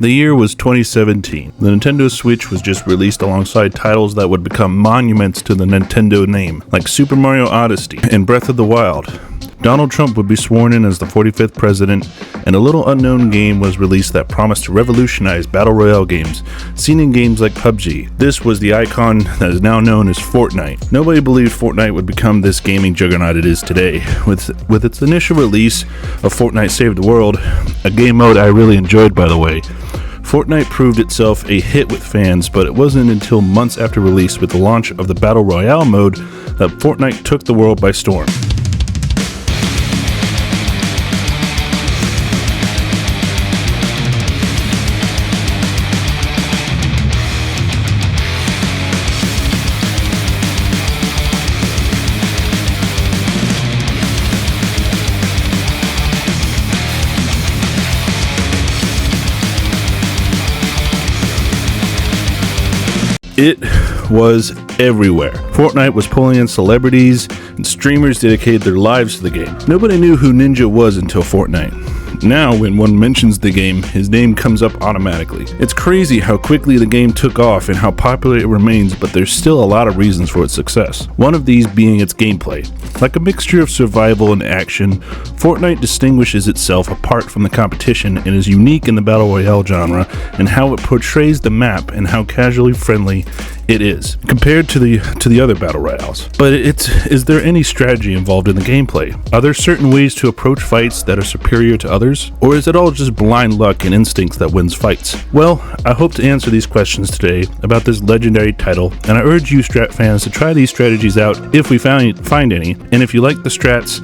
The year was 2017. The Nintendo Switch was just released alongside titles that would become monuments to the Nintendo name, like Super Mario Odyssey and Breath of the Wild. Donald Trump would be sworn in as the 45th president, and a little unknown game was released that promised to revolutionize Battleroyale games, seen in games like PUBG. This was the icon that is now known as Fortnite. Nobody believed Fortnite would become this gaming juggernaut it is today. With its initial release of Fortnite SavetheWorld, a game mode I really enjoyed by the way, Fortnite proved itself a hit with fans, but it wasn't until months after release with the launch of the Battle Royale mode that Fortnite took the world by storm. It was everywhere. Fortnite was pulling in celebrities, and streamers dedicated their lives to the game. Nobody knew who Ninja was until Fortnite. Now, when one mentions the game, his name comes up automatically. It's crazy how quickly the game took off and how popular it remains, but there's still a lot of reasons for its success. One of these being its gameplay. Like a mixture of survival and action, Fortnite distinguishes itself apart from the competition and is unique in the Battle Royale genre in how it portrays the map and how casually friendly it is compared to the other Battle Royales. But is there any strategy involved in the gameplay? Are there certain ways to approach fights that are superior to others? Or is it all just blind luck and instincts that wins fights? Well, I hope to answer these questions today about this legendary title, and I urge you Strat fans to try these strategies out if we find any. And if you like the strats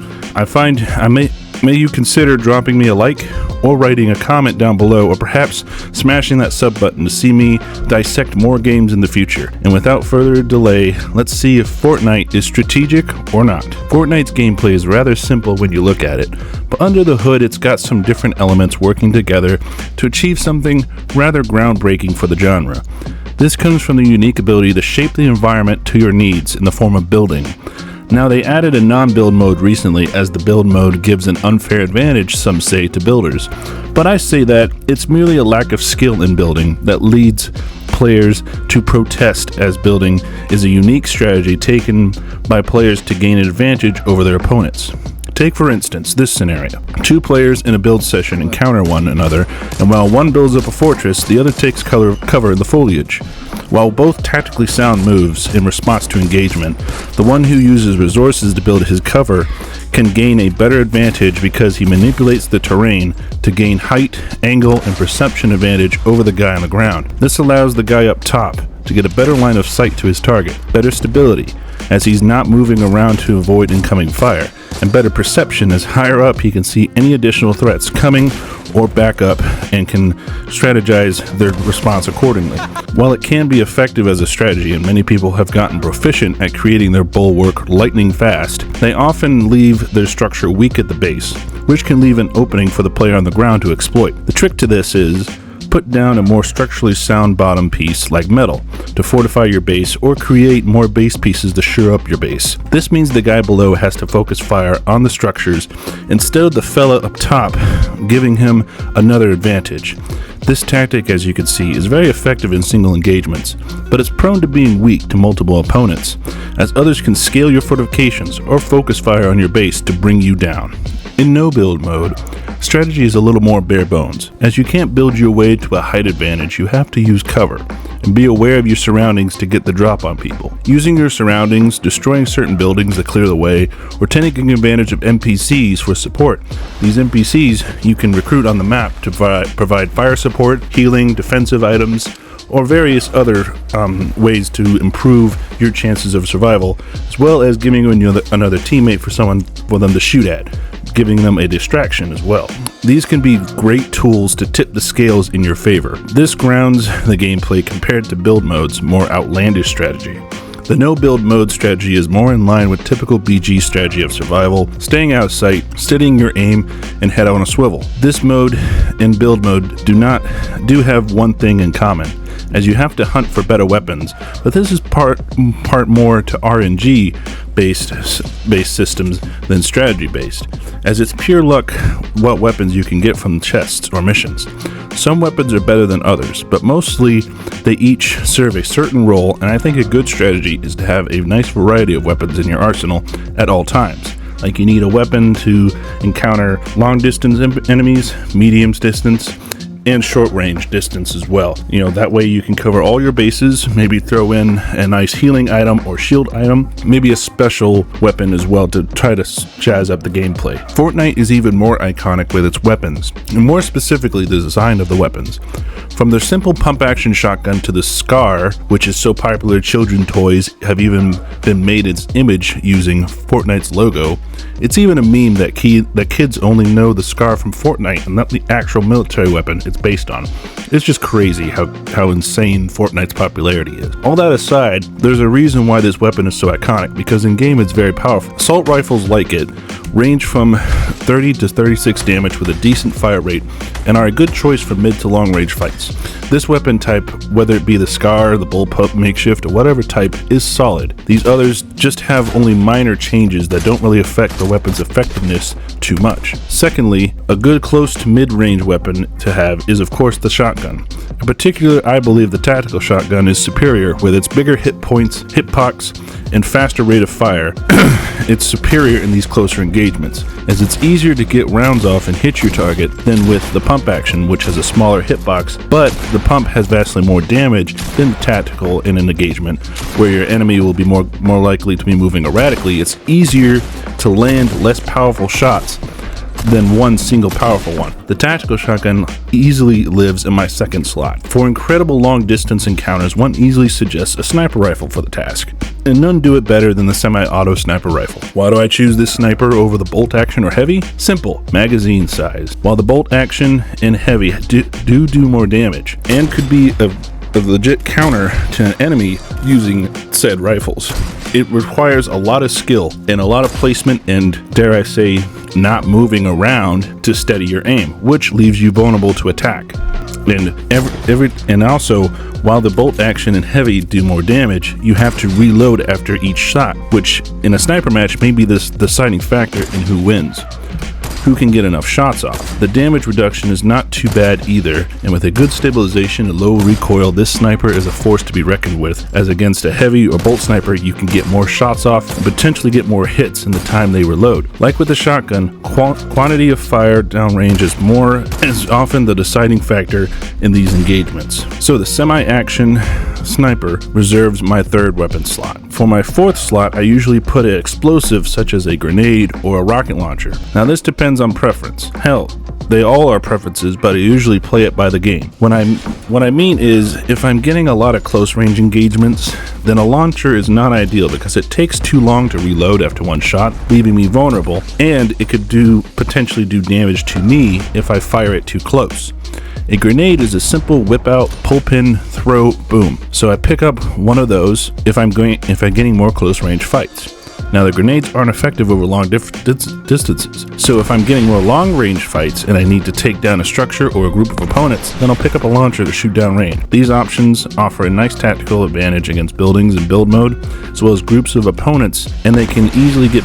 may you consider dropping me a like or writing a comment down below, or perhaps smashing that sub button to see me dissect more games in the future. And without further delay, let's see if Fortnite is strategic or not. Fortnite's gameplay is rather simple when you look at it, but under the hood it's got some different elements working together to achieve something rather groundbreaking for the genre. This comes from the unique ability to shape the environment to your needs in the form of building. Now, they added a non-build mode recently, as the build mode gives an unfair advantage, some say, to builders. But I say that it's merely a lack of skill in building that leads players to protest, as building is a unique strategy taken by players to gain an advantage over their opponents. Take, for instance, this scenario. Two players in a build session encounter one another, and while one builds up a fortress, the other takes cover in the foliage. While both tactically sound moves in response to engagement, the one who uses resources to build his cover can gain a better advantage because he manipulates the terrain to gain height, angle, and perception advantage over the guy on the ground. This allows the guy up top to get a better line of sight to his target, better stability, as he's not moving around to avoid incoming fire, and better perception as higher up he can see any additional threats coming or back up and can strategize their response accordingly. While it can be effective as a strategy and many people have gotten proficient at creating their bulwark lightning fast, they often leave their structure weak at the base, which can leave an opening for the player on the ground to exploit. The trick to this is put down a more structurally sound bottom piece like metal to fortify your base, or create more base pieces to shore up your base. This means the guy below has to focus fire on the structures instead of the fella up top, giving him another advantage. This tactic, as you can see, is very effective in single engagements, but it's prone to being weak to multiple opponents, as others can scale your fortifications or focus fire on your base to bring you down. In no build mode, strategy is a little more bare bones. As you can't build your way to a height advantage, you have to use cover and be aware of your surroundings to get the drop on people. Using your surroundings, destroying certain buildings to clear the way, or taking advantage of NPCs for support. These NPCs you can recruit on the map to provide fire support, healing, defensive items, or various other ways to improve your chances of survival, as well as giving you another teammate for them to shoot at, giving them a distraction as well. These can be great tools to tip the scales in your favor. This grounds the gameplay compared to build mode's more outlandish strategy. The no build mode strategy is more in line with typical BG strategy of survival, staying out of sight, steadying your aim, and head on a swivel. This mode and build mode do have one thing in common. as you have to hunt for better weapons, but this is part more to RNG based systems than strategy based, as it's pure luck what weapons you can get from chests or missions. Some weapons are better than others, but mostly they each serve a certain role, and I think a good strategy is to have a nice variety of weapons in your arsenal at all times. Like, you need a weapon to encounter long distance enemies, medium distance, and short range distance as well. You know, that way you can cover all your bases, maybe throw in a nice healing item or shield item, maybe a special weapon as well to try to jazz up the gameplay. Fortnite is even more iconic with its weapons, and more specifically the design of the weapons. From their simple pump action shotgun to the Scar, which is so popular children toys have even been made its image using Fortnite's logo. It's even a meme that kids only know the Scar from Fortnite and not the actual military weapon it's based on. It's just crazy how insane Fortnite's popularity is. All that aside, there's a reason why this weapon is so iconic, because in game it's very powerful. Assault rifles like it range from 30 to 36 damage with a decent fire rate and are a good choice for mid to long range fights. This weapon type, whether it be the Scar, the bullpup, makeshift, or whatever type, is solid. These others just have only minor changes that don't really affect the weapon's effectiveness too much. Secondly, a good close to mid-range weapon to have is of course the shotgun. In particular, I believe the tactical shotgun is superior with its bigger hit points, hitbox, and faster rate of fire. It's superior in these closer engagements, as it's easier to get rounds off and hit your target than with the pump action, which has a smaller hitbox, but the pump has vastly more damage than the tactical in an engagement, where your enemy will be more likely to be moving erratically. It's easier to land less powerful shots than one single powerful one. The tactical shotgun easily lives in my second slot. For incredible long distance encounters, one easily suggests a sniper rifle for the task, and none do it better than the semi-auto sniper rifle. Why do I choose this sniper over the bolt action or heavy? Simple, magazine size. While the bolt action and heavy do more damage, and could be a legit counter to an enemy using said rifles, it requires a lot of skill and a lot of placement and, dare I say, not moving around to steady your aim, which leaves you vulnerable to attack. And also, while the bolt action and heavy do more damage, you have to reload after each shot, which in a sniper match may be the deciding factor in who wins. Who can get enough shots off. The damage reduction is not too bad either, and with a good stabilization and low recoil, this sniper is a force to be reckoned with, as against a heavy or bolt sniper you can get more shots off and potentially get more hits in the time they reload. Like with the shotgun, quantity of fire downrange is often the deciding factor in these engagements. So the semi-action sniper reserves my third weapon slot. For my fourth slot, I usually put an explosive such as a grenade or a rocket launcher. Now this depends on preference. Hell, they all are preferences, but I usually play it by the game. What I mean is, if I'm getting a lot of close range engagements, then a launcher is not ideal because it takes too long to reload after one shot, leaving me vulnerable, and it could potentially do damage to me if I fire it too close. A grenade is a simple whip out, pull pin, throw, boom. So I pick up one of those if I'm getting more close range fights. Now the grenades aren't effective over long distances, so if I'm getting more long range fights and I need to take down a structure or a group of opponents, then I'll pick up a launcher to shoot down range. These options offer a nice tactical advantage against buildings in build mode, as well as groups of opponents, and they can easily get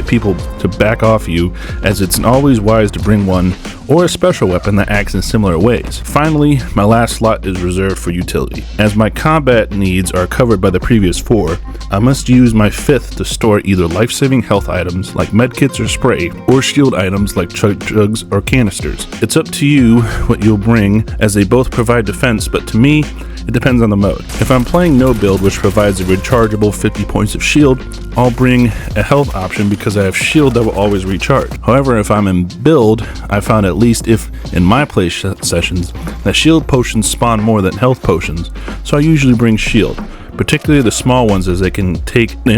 people to back off you, as it's always wise to bring one or a special weapon that acts in similar ways. Finally, my last slot is reserved for utility. As my combat needs are covered by the previous four, I must use my fifth to store either life-saving health items like medkits or spray, or shield items like jugs or canisters. It's up to you what you'll bring, as they both provide defense, but to me, it depends on the mode. If I'm playing no build, which provides a rechargeable 50 points of shield, I'll bring a health option because I have shield that will always recharge. However, if I'm in build, I found at least if in my play sessions that shield potions spawn more than health potions, so I usually bring shield, particularly the small ones, as they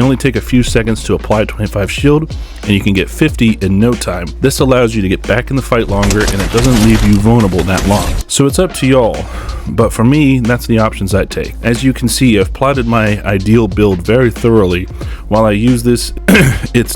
only take a few seconds to apply 25 shield, and you can get 50 in no time. This allows you to get back in the fight longer, and it doesn't leave you vulnerable that long. So it's up to y'all. but for me, that's the options I take. As you can see, I've plotted my ideal build very thoroughly. While I use this, it's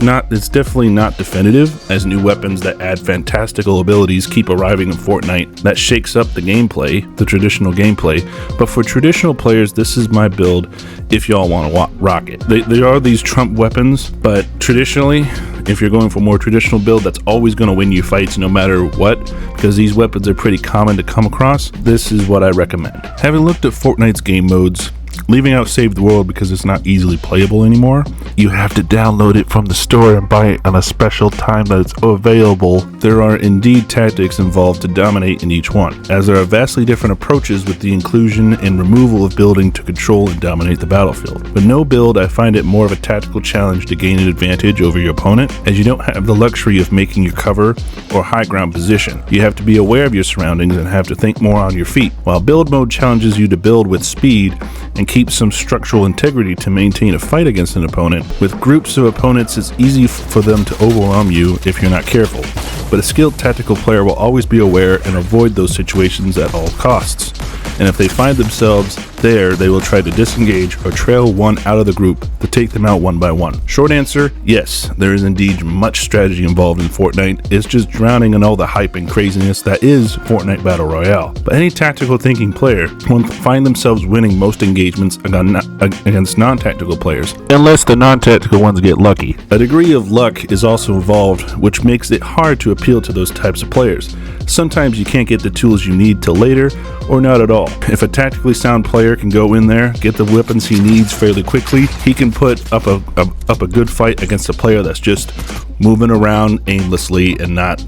definitely not definitive, as new weapons that add fantastical abilities keep arriving in Fortnite that shakes up the gameplay, the traditional gameplay. But for traditional players, this is my build if y'all want to rock it. There are these trump weapons, but traditionally, if you're going for more traditional build, that's always going to win you fights no matter what, because these weapons are pretty common to come across. This is what I recommend. Having looked at Fortnite's game modes, leaving out Save the World because it's not easily playable anymore, you have to download it from the store and buy it on a special time that it's available. There are indeed tactics involved to dominate in each one, as there are vastly different approaches with the inclusion and removal of building to control and dominate the battlefield. With no build, I find it more of a tactical challenge to gain an advantage over your opponent, as you don't have the luxury of making your cover or high ground position. You have to be aware of your surroundings and have to think more on your feet, while build mode challenges you to build with speed and keep some structural integrity to maintain a fight against an opponent. With groups of opponents, it's easy for them to overwhelm you if you're not careful, but a skilled tactical player will always be aware and avoid those situations at all costs. And if they find themselves there, they will try to disengage or trail one out of the group to take them out one by one. Short answer, yes, there is indeed much strategy involved in Fortnite. It's just drowning in all the hype and craziness that is Fortnite Battle Royale. But any tactical thinking player will find themselves winning most engagements against non-tactical players, unless the non-tactical ones get lucky. A degree of luck is also involved, which makes it hard to appeal to those types of players. Sometimes you can't get the tools you need till later, or not at all. If a tactically sound player can go in there, get the weapons he needs fairly quickly, he can put up a good fight against a player that's just moving around aimlessly and not,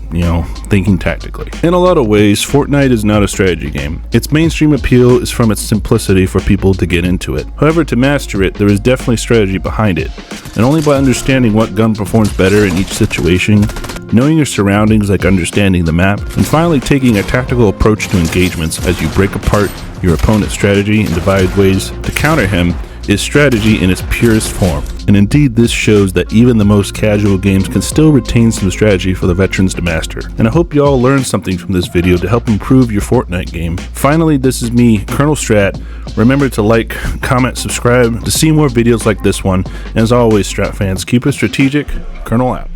thinking tactically. In a lot of ways, Fortnite is not a strategy game. Its mainstream appeal is from its simplicity for people to get into it. However, to master it, there is definitely strategy behind it, and only by understanding what gun performs better in each situation, knowing your surroundings like understanding the map, and finally taking a tactical approach to engagements as you break apart your opponent's strategy and devise ways to counter him, is strategy in its purest form. And indeed, this shows that even the most casual games can still retain some strategy for the veterans to master. And I hope you all learned something from this video to help improve your Fortnite game. Finally, this is me, Colonel Strat. Remember to like, comment, subscribe to see more videos like this one. And as always, Strat fans, keep it strategic. Colonel out.